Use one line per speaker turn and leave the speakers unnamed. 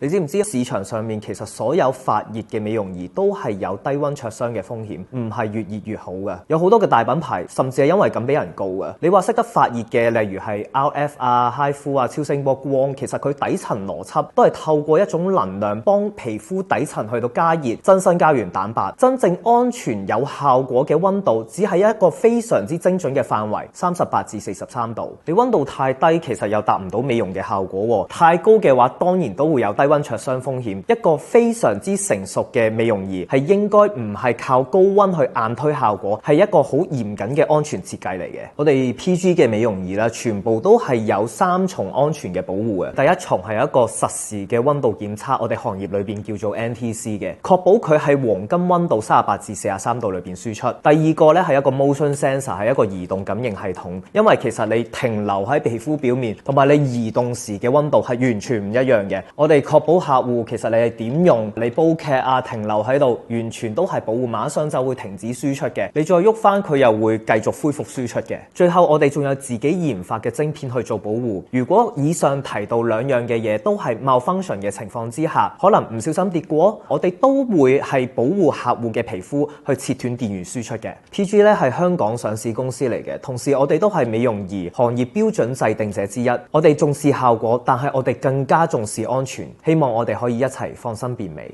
你知唔知市場上面其實所有發熱嘅美容儀都係有低溫灼傷嘅風險，唔係越熱越好嘅。有好多嘅大品牌甚至係因為咁俾人告嘅。你話識得發熱嘅，例如係 RF 啊、HIFU 啊、超聲波光，其實佢底層邏輯都係透過一種能量幫皮膚底層去到加熱，增生膠原蛋白。真正安全有效果嘅溫度只係一個非常之精準嘅範圍，38至43度。你溫度太低，其實又達唔到美容嘅效果喎。太高嘅話，當然都會有低溫灼傷風險。一個非常之成熟嘅美容儀係應該唔係靠高溫去硬推效果，係一個好嚴謹嘅安全設計嚟嘅。我哋 PG 嘅美容儀啦，全部都係有3重安全嘅保護嘅。第一重係一個實時嘅溫度檢測，我哋行業裏邊叫做 NTC 嘅，確保佢喺黃金溫度38至43度裏邊輸出。第二個咧係一個 motion sensor， 係一個移動感應系統，因為其實你停留喺皮膚表面同埋你移動時嘅溫度係完全唔一樣嘅。我哋確保客戶其實你係點用，你煲劇啊停留喺度，完全都係保護，馬上就會停止輸出嘅。你再喐翻佢又會繼續恢復輸出嘅。最後我哋仲有自己研發嘅晶片去做保護。如果以上提到2樣嘅嘢都係 malfunction 嘅情況之下，可能唔小心跌過，我哋都會係保護客戶嘅皮膚去切斷電源輸出嘅。PG 咧係香港上市公司嚟嘅，同時我哋都係美容儀行業標準制定者之一。我哋重視效果，但係我哋更加重視安全。希望我哋可以一齊放心變美。